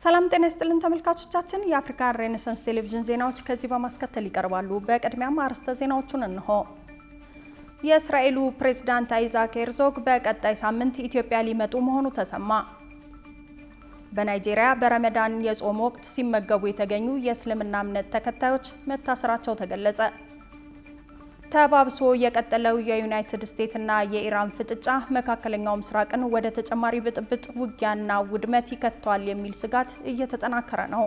ሰላም ጤና ይስጥልን ተመልካቾቻችን የአፍሪካ ሬኔሳንስ ቴሌቪዥን ዜናዎች ከዚህ በማስከተል ይቀርባሉ። በቅድሚያም አርዕስተ ዜናዎቹን እንሆ። የእስራኤሉ ፕሬዝዳንት አይዛክ ሄርዞግ በቀጣይ ሳምንት ኢትዮጵያ ሊመጡ መሆኑ ተሰማ። በናይጄሪያ በረመዳን የጾም ወቅት ሲመገቡ የተገኙ የእስልምና እምነት ተከታዮች መታሰራቸው ተገለጸ። ተባብሶ የቀጠለው የዩናይትድ ስቴትስ እና የኢራን ፍጥጫ መካከለኛው ምስራቅን ወደ ተጨማሪ ብጥብጥ ውጊያና ውድመት ይከተዋል የሚል ስጋት እየተጠናከረ ነው።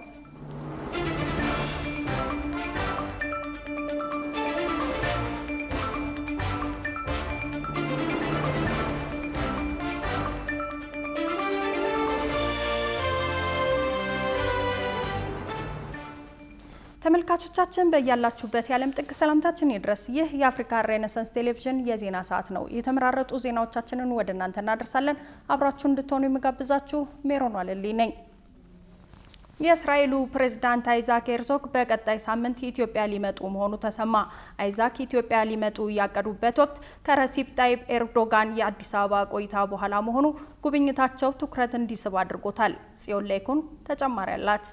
ተመልካቾቻችን በእያላችሁበት የዓለም ጥግ ሰላምታችን ይድረስ። ይህ የአፍሪካ ሬኔሳንስ ቴሌቪዥን የዜና ሰዓት ነው። የተመራረጡ ዜናዎቻችንን ወደ እናንተ እናደርሳለን። አብራችሁ እንድትሆኑ የምጋብዛችሁ ሜሮን ዋለልኝ ነኝ። የእስራኤሉ ፕሬዝዳንት አይዛክ ሄርዞግ በቀጣይ ሳምንት ኢትዮጵያ ሊመጡ መሆኑ ተሰማ። አይዛክ ኢትዮጵያ ሊመጡ ያቀዱበት ወቅት ከረሲፕ ታይብ ኤርዶጋን የአዲስ አበባ ቆይታ በኋላ መሆኑ ጉብኝታቸው ትኩረት እንዲስብ አድርጎታል። ጽዮን ላይኩን ተጨማሪ አላት።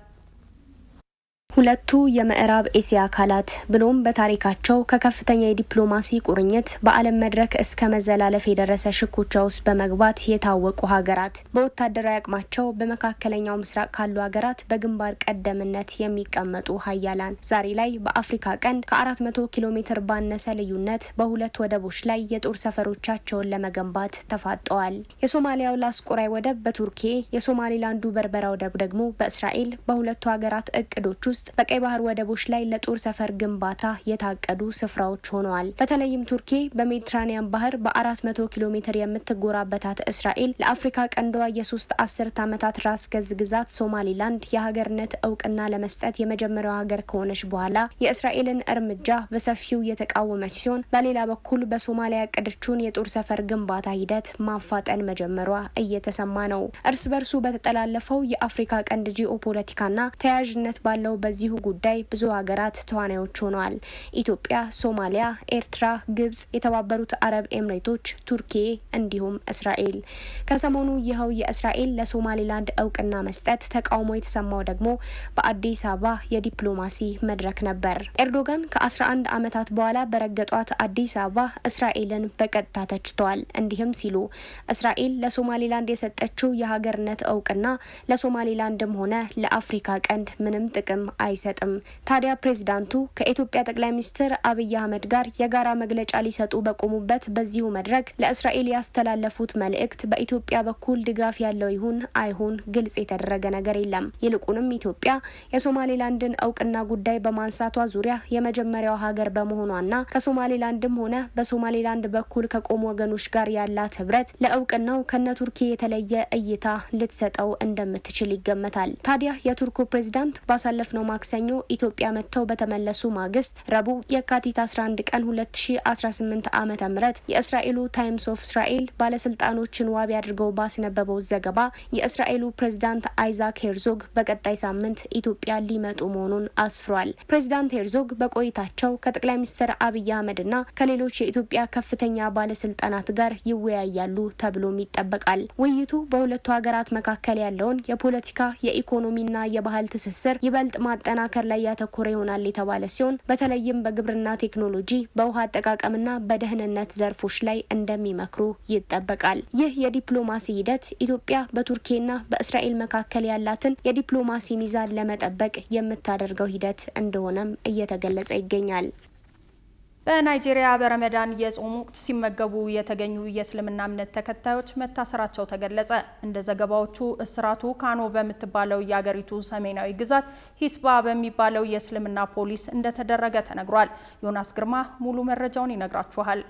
ሁለቱ የምዕራብ ኤሲያ አካላት ብሎም በታሪካቸው ከከፍተኛ የዲፕሎማሲ ቁርኝት በዓለም መድረክ እስከ መዘላለፍ የደረሰ ሽኩቻ ውስጥ በመግባት የታወቁ ሀገራት በወታደራዊ አቅማቸው በመካከለኛው ምስራቅ ካሉ ሀገራት በግንባር ቀደምነት የሚቀመጡ ሀያላን ዛሬ ላይ በአፍሪካ ቀንድ ከ400 ኪሎ ሜትር ባነሰ ልዩነት በሁለት ወደቦች ላይ የጦር ሰፈሮቻቸውን ለመገንባት ተፋጠዋል። የሶማሊያው ላስቆራይ ወደብ በቱርኪ፣ የሶማሊላንዱ በርበራ ወደብ ደግሞ በእስራኤል በሁለቱ ሀገራት እቅዶች ውስጥ በቀይ ባህር ወደቦች ላይ ለጦር ሰፈር ግንባታ የታቀዱ ስፍራዎች ሆነዋል። በተለይም ቱርኪ በሜዲትራኒያን ባህር በ400 ኪሎ ሜትር የምትጎራበታት እስራኤል ለአፍሪካ ቀንዷ የሶስት አስርት ዓመታት ራስ ገዝ ግዛት ሶማሊላንድ የሀገርነት እውቅና ለመስጠት የመጀመሪያው ሀገር ከሆነች በኋላ የእስራኤልን እርምጃ በሰፊው የተቃወመች ሲሆን፣ በሌላ በኩል በሶማሊያ ያቀደችውን የጦር ሰፈር ግንባታ ሂደት ማፋጠን መጀመሯ እየተሰማ ነው። እርስ በርሱ በተጠላለፈው የአፍሪካ ቀንድ ጂኦፖለቲካና ተያያዥነት ባለው በዚሁ ጉዳይ ብዙ ሀገራት ተዋናዮች ሆነዋል። ኢትዮጵያ፣ ሶማሊያ፣ ኤርትራ፣ ግብጽ፣ የተባበሩት አረብ ኤምሬቶች፣ ቱርኪ እንዲሁም እስራኤል። ከሰሞኑ ይኸው የእስራኤል ለሶማሊላንድ እውቅና መስጠት ተቃውሞ የተሰማው ደግሞ በአዲስ አበባ የዲፕሎማሲ መድረክ ነበር። ኤርዶጋን ከ11 ዓመታት በኋላ በረገጧት አዲስ አበባ እስራኤልን በቀጥታ ተችተዋል። እንዲህም ሲሉ እስራኤል ለሶማሊላንድ የሰጠችው የሀገርነት እውቅና ለሶማሊላንድም ሆነ ለአፍሪካ ቀንድ ምንም ጥቅም አይሰጥም። ታዲያ ፕሬዝዳንቱ ከኢትዮጵያ ጠቅላይ ሚኒስትር አብይ አህመድ ጋር የጋራ መግለጫ ሊሰጡ በቆሙበት በዚሁ መድረክ ለእስራኤል ያስተላለፉት መልእክት በኢትዮጵያ በኩል ድጋፍ ያለው ይሁን አይሁን ግልጽ የተደረገ ነገር የለም። ይልቁንም ኢትዮጵያ የሶማሊላንድን እውቅና ጉዳይ በማንሳቷ ዙሪያ የመጀመሪያው ሀገር በመሆኗና ከሶማሊላንድም ሆነ በሶማሊላንድ በኩል ከቆሙ ወገኖች ጋር ያላት ህብረት ለእውቅናው ከነ ቱርኪ የተለየ እይታ ልትሰጠው እንደምትችል ይገመታል። ታዲያ የቱርኩ ፕሬዝዳንት ባሳለፍነው ማክሰኞ ኢትዮጵያ መጥተው በተመለሱ ማግስት ረቡዕ የካቲት 11 ቀን 2018 ዓመተ ምህረት የእስራኤሉ ታይምስ ኦፍ እስራኤል ባለስልጣኖችን ዋቢ አድርገው ባስነበበው ዘገባ የእስራኤሉ ፕሬዝዳንት አይዛክ ሄርዞግ በቀጣይ ሳምንት ኢትዮጵያ ሊመጡ መሆኑን አስፍሯል። ፕሬዝዳንት ሄርዞግ በቆይታቸው ከጠቅላይ ሚኒስትር አብይ አህመድና ከሌሎች የኢትዮጵያ ከፍተኛ ባለስልጣናት ጋር ይወያያሉ ተብሎም ይጠበቃል። ውይይቱ በሁለቱ ሀገራት መካከል ያለውን የፖለቲካ የኢኮኖሚና የባህል ትስስር ይበልጥ ማጠናከር ላይ ያተኮረ ይሆናል የተባለ ሲሆን በተለይም በግብርና ቴክኖሎጂ፣ በውሃ አጠቃቀምና በደህንነት ዘርፎች ላይ እንደሚመክሩ ይጠበቃል። ይህ የዲፕሎማሲ ሂደት ኢትዮጵያ በቱርኪና በእስራኤል መካከል ያላትን የዲፕሎማሲ ሚዛን ለመጠበቅ የምታደርገው ሂደት እንደሆነም እየተገለጸ ይገኛል። በናይጄሪያ በረመዳን የጾም ወቅት ሲመገቡ የተገኙ የእስልምና እምነት ተከታዮች መታሰራቸው ተገለጸ። እንደ ዘገባዎቹ እስራቱ ካኖ በምትባለው የአገሪቱ ሰሜናዊ ግዛት ሂስባ በሚባለው የእስልምና ፖሊስ እንደተደረገ ተነግሯል። ዮናስ ግርማ ሙሉ መረጃውን ይነግራችኋል።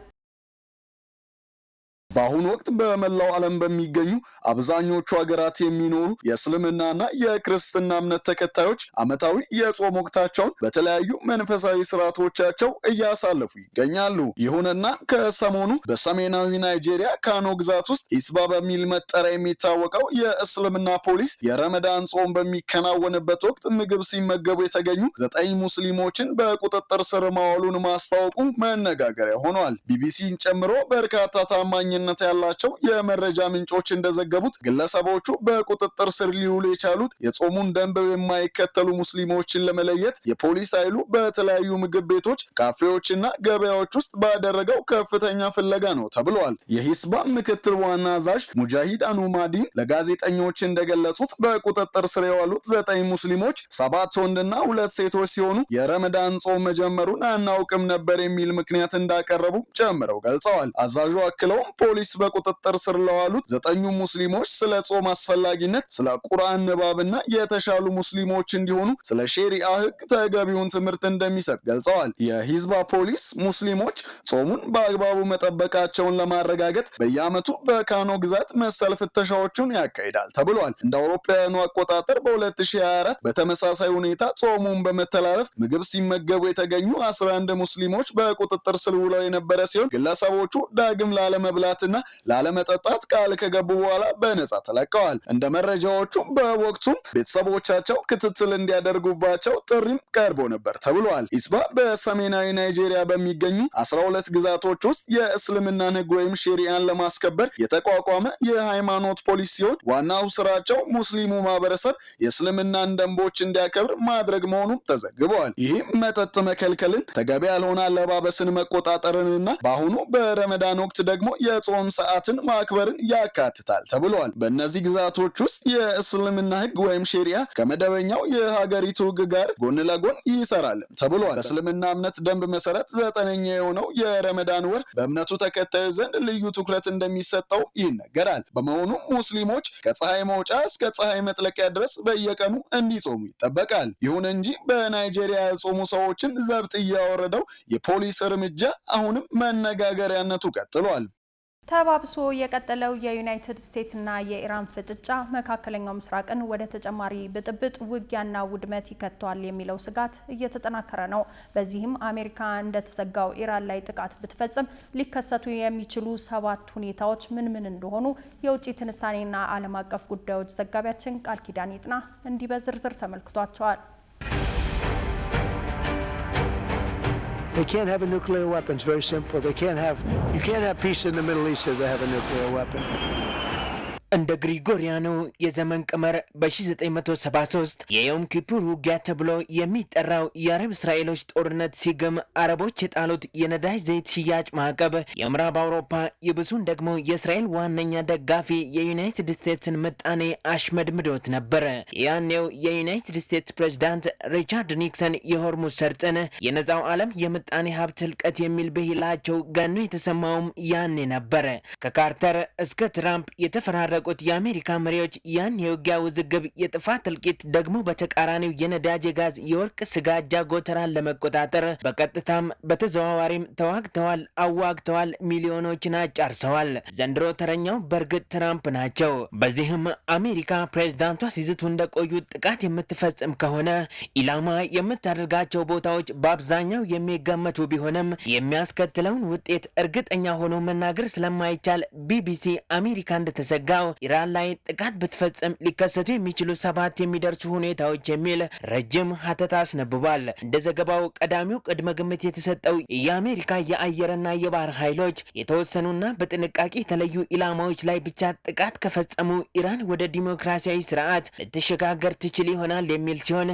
በአሁኑ ወቅት በመላው ዓለም በሚገኙ አብዛኞቹ ሀገራት የሚኖሩ የእስልምናና የክርስትና እምነት ተከታዮች ዓመታዊ የጾም ወቅታቸውን በተለያዩ መንፈሳዊ ስርዓቶቻቸው እያሳለፉ ይገኛሉ። ይሁንና ከሰሞኑ በሰሜናዊ ናይጄሪያ ካኖ ግዛት ውስጥ ሂስባ በሚል መጠሪያ የሚታወቀው የእስልምና ፖሊስ የረመዳን ጾም በሚከናወንበት ወቅት ምግብ ሲመገቡ የተገኙ 9 ሙስሊሞችን በቁጥጥር ስር ማዋሉን ማስታወቁ መነጋገሪያ ሆኗል። ቢቢሲን ጨምሮ በርካታ ታማኝ ተአማኒነት ያላቸው የመረጃ ምንጮች እንደዘገቡት ግለሰቦቹ በቁጥጥር ስር ሊውሉ የቻሉት የጾሙን ደንብ የማይከተሉ ሙስሊሞችን ለመለየት የፖሊስ ኃይሉ በተለያዩ ምግብ ቤቶች፣ ካፌዎችና ገበያዎች ውስጥ ባደረገው ከፍተኛ ፍለጋ ነው ተብሏል። የሂስባ ምክትል ዋና አዛዥ ሙጃሂድ አኑማዲን ለጋዜጠኞች እንደገለጹት በቁጥጥር ስር የዋሉት 9 ሙስሊሞች 7 ወንድና 2 ሴቶች ሲሆኑ የረመዳን ጾም መጀመሩን አናውቅም ነበር የሚል ምክንያት እንዳቀረቡ ጨምረው ገልጸዋል። አዛዡ አክለውም ፖሊስ በቁጥጥር ስር ለዋሉት 9 ሙስሊሞች ስለ ጾም አስፈላጊነት፣ ስለ ቁርአን ንባብና የተሻሉ ሙስሊሞች እንዲሆኑ ስለ ሼሪዓ ሕግ ተገቢውን ትምህርት እንደሚሰጥ ገልጸዋል። የሂዝባ ፖሊስ ሙስሊሞች ጾሙን በአግባቡ መጠበቃቸውን ለማረጋገጥ በየዓመቱ በካኖ ግዛት መሰል ፍተሻዎችን ያካሂዳል ተብሏል። እንደ አውሮፓውያኑ አቆጣጠር በ2024 በተመሳሳይ ሁኔታ ጾሙን በመተላለፍ ምግብ ሲመገቡ የተገኙ 11 ሙስሊሞች በቁጥጥር ስር ውለው የነበረ ሲሆን ግለሰቦቹ ዳግም ላለመብላትና ላለመጠጣት ቃል ከገቡ በኋላ በነጻ ተለቀዋል። እንደ መረጃዎቹ በወቅቱም ቤተሰቦቻቸው ክትትል እንዲያደርጉባቸው ጥሪም ቀርቦ ነበር ተብሏል። ሂስባ በሰሜናዊ ናይጄሪያ በሚገኙ 12 ግዛቶች ውስጥ የእስልምናን ሕግ ወይም ሼሪያን ለማስከበር የተቋቋመ የሃይማኖት ፖሊስ ሲሆን ዋናው ስራቸው ሙስሊሙ ማህበረሰብ የእስልምናን ደንቦች እንዲያከብር ማድረግ መሆኑን ተዘግበዋል። ይህም መጠጥ መከልከልን፣ ተገቢ ያልሆነ አለባበስን መቆጣጠርንና በአሁኑ በረመዳን ወቅት ደግሞ የጾም ሰዓትን ማክበርን ያካትታል ተብሏል። በእነዚህ ግዛቶች ውስጥ የእስልምና ሕግ ወይም ሼሪያ ከመደበኛው የሀገሪቱ ሕግ ጋር ጎን ለጎን ይሰራል ተብሏል። በእስልምና እምነት ደንብ መሰረት 9ኛ የሆነው የረመዳን ወር በእምነቱ ተከታዮች ዘንድ ልዩ ትኩረት እንደሚሰጠው ይነገራል። በመሆኑም ሙስሊሞች ከፀሐይ መውጫ እስከ ፀሐይ መጥለቂያ ድረስ በየቀኑ እንዲጾሙ ይጠበቃል። ይሁን እንጂ በናይጄሪያ የጾሙ ሰዎችን ዘብጥ እያወረደው የፖሊስ እርምጃ አሁንም መነጋገሪያነቱ ቀጥሏል። ተባብሶ የቀጠለው የዩናይትድ ስቴትስና የኢራን ፍጥጫ መካከለኛው ምስራቅን ወደ ተጨማሪ ብጥብጥ፣ ውጊያና ውድመት ይከተዋል የሚለው ስጋት እየተጠናከረ ነው። በዚህም አሜሪካ እንደተሰጋው ኢራን ላይ ጥቃት ብትፈጽም ሊከሰቱ የሚችሉ 7 ሁኔታዎች ምን እንደሆኑ የውጭ ትንታኔና ዓለም አቀፍ ጉዳዮች ዘጋቢያችን ቃል ኪዳን ይጥና እንዲህ በዝርዝር ተመልክቷቸዋል። They can't have a nuclear weapon. It's very simple. You can't have peace in the Middle East if they have a nuclear weapon. እንደ ግሪጎሪያኑ የዘመን ቀመር በ1973 የዮም ኪፑር ውጊያ ተብሎ የሚጠራው የአረብ እስራኤሎች ጦርነት ሲገም አረቦች የጣሉት የነዳጅ ዘይት ሽያጭ ማዕቀብ የምዕራብ አውሮፓ ይብሱን ደግሞ የእስራኤል ዋነኛ ደጋፊ የዩናይትድ ስቴትስን ምጣኔ አሽመድምዶት ነበር። ያኔው የዩናይትድ ስቴትስ ፕሬዝዳንት ሪቻርድ ኒክሰን የሆርሙዝ ሰርጥን የነፃው ዓለም የምጣኔ ሀብት ህልቀት የሚል ብሂላቸው ገኖ የተሰማውም ያኔ ነበር። ከካርተር እስከ ትራምፕ የተፈራረ የአሜሪካ መሪዎች ያን የውጊያ ውዝግብ የጥፋት እልቂት ደግሞ በተቃራኒው የነዳጅ ጋዝ የወርቅ ስጋጃ ጎተራን ለመቆጣጠር በቀጥታም በተዘዋዋሪም ተዋግተዋል፣ አዋግተዋል፣ ሚሊዮኖችን አጫርሰዋል። ዘንድሮ ተረኛው በእርግጥ ትራምፕ ናቸው። በዚህም አሜሪካ ፕሬዝዳንቷ ሲዝቱ እንደቆዩት ጥቃት የምትፈጽም ከሆነ ኢላማ የምታደርጋቸው ቦታዎች በአብዛኛው የሚገመቱ ቢሆንም የሚያስከትለውን ውጤት እርግጠኛ ሆኖ መናገር ስለማይቻል ቢቢሲ አሜሪካ እንደተሰጋው ኢራን ላይ ጥቃት ብትፈጽም ሊከሰቱ የሚችሉ 7 የሚደርሱ ሁኔታዎች የሚል ረጅም ሀተታ አስነብቧል። እንደ ዘገባው ቀዳሚው ቅድመ ግምት የተሰጠው የአሜሪካ የአየርና የባህር ኃይሎች የተወሰኑና በጥንቃቄ የተለዩ ኢላማዎች ላይ ብቻ ጥቃት ከፈጸሙ ኢራን ወደ ዲሞክራሲያዊ ስርዓት ልትሸጋገር ትችል ይሆናል የሚል ሲሆን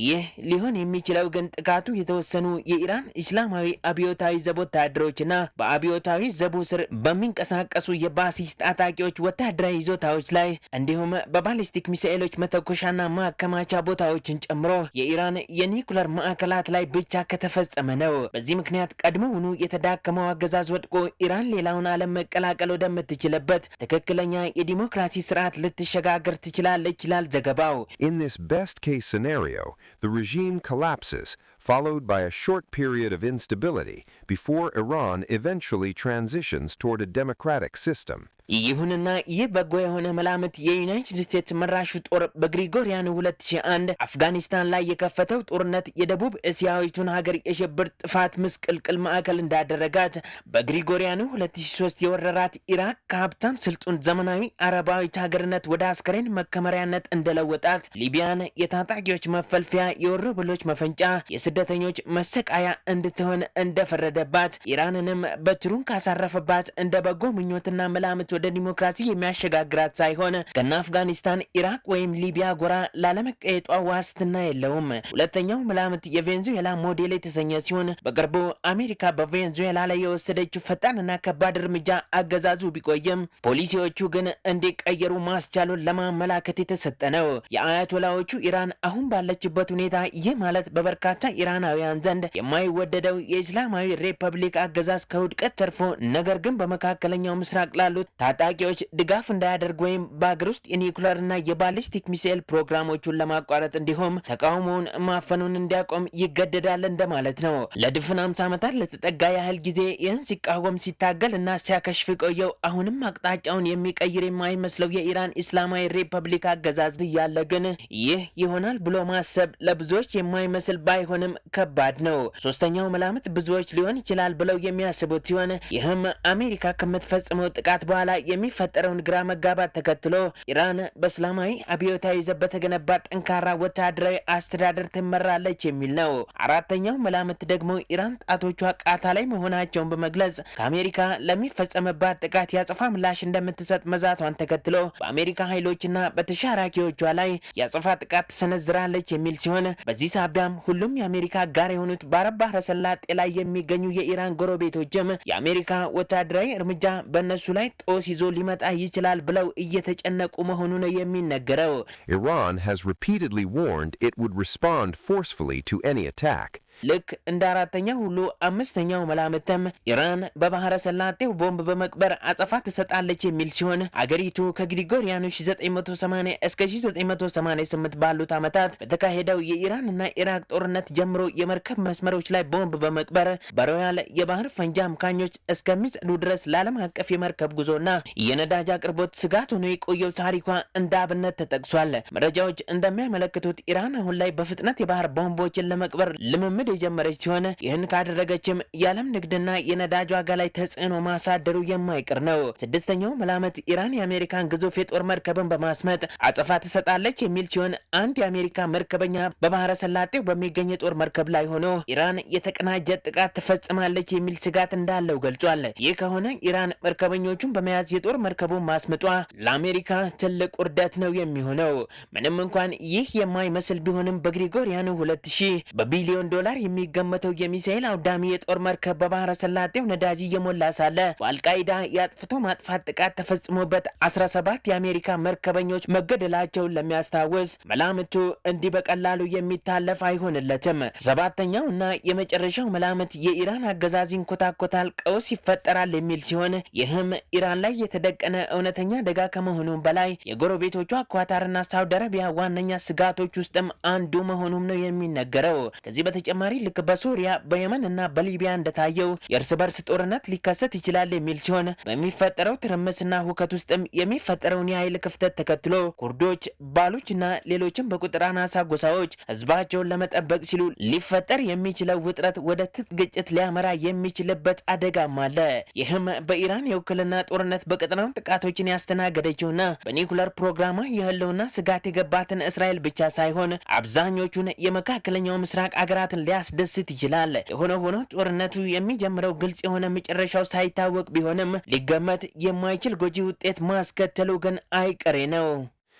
ይህ ሊሆን የሚችለው ግን ጥቃቱ የተወሰኑ የኢራን እስላማዊ አብዮታዊ ዘብ ወታደሮችና በአብዮታዊ ዘቡ ስር በሚንቀሳቀሱ የባሲስ ታጣቂዎች ወታደራዊ ይዞታዎች ላይ እንዲሁም በባሊስቲክ ሚሳኤሎች መተኮሻና ማከማቻ ቦታዎችን ጨምሮ የኢራን የኒኩለር ማዕከላት ላይ ብቻ ከተፈጸመ ነው። በዚህ ምክንያት ቀድሞውኑ የተዳከመው አገዛዝ ወድቆ ኢራን ሌላውን ዓለም መቀላቀል ወደምትችልበት ትክክለኛ የዲሞክራሲ ስርዓት ልትሸጋገር ትችላለች ይላል ዘገባው። In this best case scenario, the regime collapses, followed by a short period of instability before Iran eventually transitions toward a democratic system. ይሁንና ይህ በጎ የሆነ መላምት የዩናይትድ ስቴትስ መራሹ ጦር በግሪጎሪያኑ 2001 አፍጋኒስታን ላይ የከፈተው ጦርነት የደቡብ እስያዊቱን ሀገር የሽብር ጥፋት ምስቅልቅል ማዕከል እንዳደረጋት፣ በግሪጎሪያኑ 2003 የወረራት ኢራቅ ከሀብታም ስልጡን ዘመናዊ አረባዊት ሀገርነት ወደ አስከሬን መከመሪያነት እንደለወጣት፣ ሊቢያን የታጣቂዎች መፈልፊያ፣ የወሮበሎች መፈንጫ፣ የስደት ስደተኞች መሰቃያ እንድትሆን እንደፈረደባት ኢራንንም በትሩን ካሳረፈባት እንደ በጎ ምኞትና መላምት ወደ ዲሞክራሲ የሚያሸጋግራት ሳይሆን ከና አፍጋኒስታን፣ ኢራቅ ወይም ሊቢያ ጎራ ላለመቀየጧ ዋስትና የለውም። ሁለተኛው መላምት የቬንዙዌላ ሞዴል የተሰኘ ሲሆን በቅርቡ አሜሪካ በቬንዙዌላ ላይ የወሰደችው ፈጣንና ከባድ እርምጃ አገዛዙ ቢቆይም ፖሊሲዎቹ ግን እንዲቀየሩ ማስቻሉን ለማመላከት የተሰጠ ነው። የአያቶላዎቹ ኢራን አሁን ባለችበት ሁኔታ ይህ ማለት በበርካታ ኢራናውያን ዘንድ የማይወደደው የእስላማዊ ሪፐብሊክ አገዛዝ ከውድቀት ተርፎ ነገር ግን በመካከለኛው ምስራቅ ላሉት ታጣቂዎች ድጋፍ እንዳያደርግ ወይም በአገር ውስጥ የኒውክሌርና የባሊስቲክ ሚሳኤል ፕሮግራሞቹን ለማቋረጥ እንዲሁም ተቃውሞውን ማፈኑን እንዲያቆም ይገደዳል እንደማለት ነው። ለድፍን 50 ዓመታት ለተጠጋ ያህል ጊዜ ይህን ሲቃወም ሲታገል እና ሲያከሽፍ ቆየው አሁንም አቅጣጫውን የሚቀይር የማይመስለው የኢራን እስላማዊ ሪፐብሊክ አገዛዝ እያለ ግን ይህ ይሆናል ብሎ ማሰብ ለብዙዎች የማይመስል ባይሆንም ከባድ ነው። ሶስተኛው መላምት ብዙዎች ሊሆን ይችላል ብለው የሚያስቡት ሲሆን ይህም አሜሪካ ከምትፈጽመው ጥቃት በኋላ የሚፈጠረውን ግራ መጋባት ተከትሎ ኢራን በእስላማዊ አብዮታዊ ዘብ በተገነባ ጠንካራ ወታደራዊ አስተዳደር ትመራለች የሚል ነው። አራተኛው መላምት ደግሞ ኢራን ጣቶቿ ቃታ ላይ መሆናቸውን በመግለጽ ከአሜሪካ ለሚፈጸምባት ጥቃት ያጸፋ ምላሽ እንደምትሰጥ መዛቷን ተከትሎ በአሜሪካ ኃይሎችና በተሻራኪዎቿ ላይ ያጸፋ ጥቃት ትሰነዝራለች የሚል ሲሆን በዚህ ሳቢያም ሁሉም የአሜሪካ ጋር የሆኑት በአረብ ባህረ ሰላጤ ላይ የሚገኙ የኢራን ጎረቤቶችም የአሜሪካ ወታደራዊ እርምጃ በእነሱ ላይ ጦስ ይዞ ሊመጣ ይችላል ብለው እየተጨነቁ መሆኑ ነው የሚነገረው። Iran has repeatedly warned it would respond forcefully to any attack. ልክ እንደ አራተኛው ሁሉ አምስተኛው መላምትም ኢራን በባህረ ሰላጤው ቦምብ በመቅበር አጸፋ ትሰጣለች የሚል ሲሆን አገሪቱ ከግሪጎሪያኑ 1980 እስከ 1988 ባሉት ዓመታት በተካሄደው የኢራንና ኢራቅ ጦርነት ጀምሮ የመርከብ መስመሮች ላይ ቦምብ በመቅበር በሮያል የባህር ፈንጂ አምካኞች እስከሚጸዱ ድረስ ለዓለም አቀፍ የመርከብ ጉዞና የነዳጅ አቅርቦት ስጋት ሆኖ የቆየው ታሪኳ እንደ አብነት ተጠቅሷል። መረጃዎች እንደሚያመለክቱት ኢራን አሁን ላይ በፍጥነት የባህር ቦምቦችን ለመቅበር ልምምድ የጀመረች ሲሆን ይህን ካደረገችም የዓለም ንግድና የነዳጅ ዋጋ ላይ ተጽዕኖ ማሳደሩ የማይቀር ነው። ስድስተኛው መላምት ኢራን የአሜሪካን ግዙፍ የጦር መርከብን በማስመጥ አጸፋ ትሰጣለች የሚል ሲሆን አንድ የአሜሪካ መርከበኛ በባህረ ሰላጤው በሚገኝ የጦር መርከብ ላይ ሆኖ ኢራን የተቀናጀ ጥቃት ትፈጽማለች የሚል ስጋት እንዳለው ገልጿል። ይህ ከሆነ ኢራን መርከበኞቹን በመያዝ የጦር መርከቡን ማስመጧ ለአሜሪካ ትልቅ ውርደት ነው የሚሆነው። ምንም እንኳን ይህ የማይመስል ቢሆንም በግሪጎሪያኑ 2000 በቢሊዮን ዶላር የሚገመተው የሚሳኤል አውዳሚ የጦር መርከብ በባህረ ሰላጤው ነዳጅ እየሞላ ሳለ በአልቃይዳ የአጥፍቶ ማጥፋት ጥቃት ተፈጽሞበት 17 የአሜሪካ መርከበኞች መገደላቸውን ለሚያስታውስ መላምቱ እንዲህ በቀላሉ የሚታለፍ አይሆንለትም። ሰባተኛው እና የመጨረሻው መላምት የኢራን አገዛዝ ይንኮታኮታል፣ ቀውስ ይፈጠራል የሚል ሲሆን ይህም ኢራን ላይ የተደቀነ እውነተኛ አደጋ ከመሆኑም በላይ የጎረቤቶቿ ኳታርና ሳውዲ አረቢያ ዋነኛ ስጋቶች ውስጥም አንዱ መሆኑም ነው የሚነገረው። ከዚህ በተጨማሪ ልክ በሶሪያ በየመን እና በሊቢያ እንደታየው የእርስ በርስ ጦርነት ሊከሰት ይችላል የሚል ሲሆን በሚፈጠረው ትርምስና ሁከት ውስጥም የሚፈጠረውን የኃይል ክፍተት ተከትሎ ኩርዶች፣ ባሎችና ሌሎችም በቁጥር አናሳ ጎሳዎች ህዝባቸውን ለመጠበቅ ሲሉ ሊፈጠር የሚችለው ውጥረት ወደ ትጥቅ ግጭት ሊያመራ የሚችልበት አደጋም አለ። ይህም በኢራን የውክልና ጦርነት በቀጠናው ጥቃቶችን ያስተናገደችውና በኒኩለር ፕሮግራሟ የህልውና ስጋት የገባትን እስራኤል ብቻ ሳይሆን አብዛኞቹን የመካከለኛው ምስራቅ አገራትን ሊያስደስት ይችላል። የሆነ ሆኖ ጦርነቱ የሚጀምረው ግልጽ የሆነ መጨረሻው ሳይታወቅ ቢሆንም ሊገመት የማይችል ጎጂ ውጤት ማስከተሉ ግን አይቀሬ ነው።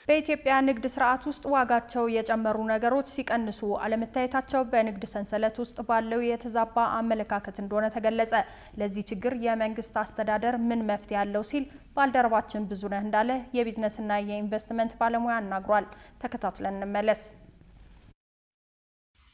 በኢትዮጵያ ንግድ ስርዓት ውስጥ ዋጋቸው የጨመሩ ነገሮች ሲቀንሱ አለመታየታቸው በንግድ ሰንሰለት ውስጥ ባለው የተዛባ አመለካከት እንደሆነ ተገለጸ። ለዚህ ችግር የመንግስት አስተዳደር ምን መፍትሄ ያለው ሲል ባልደረባችን ብዙነህ እንዳለ የቢዝነስና የኢንቨስትመንት ባለሙያ አናግሯል። ተከታትለን እንመለስ።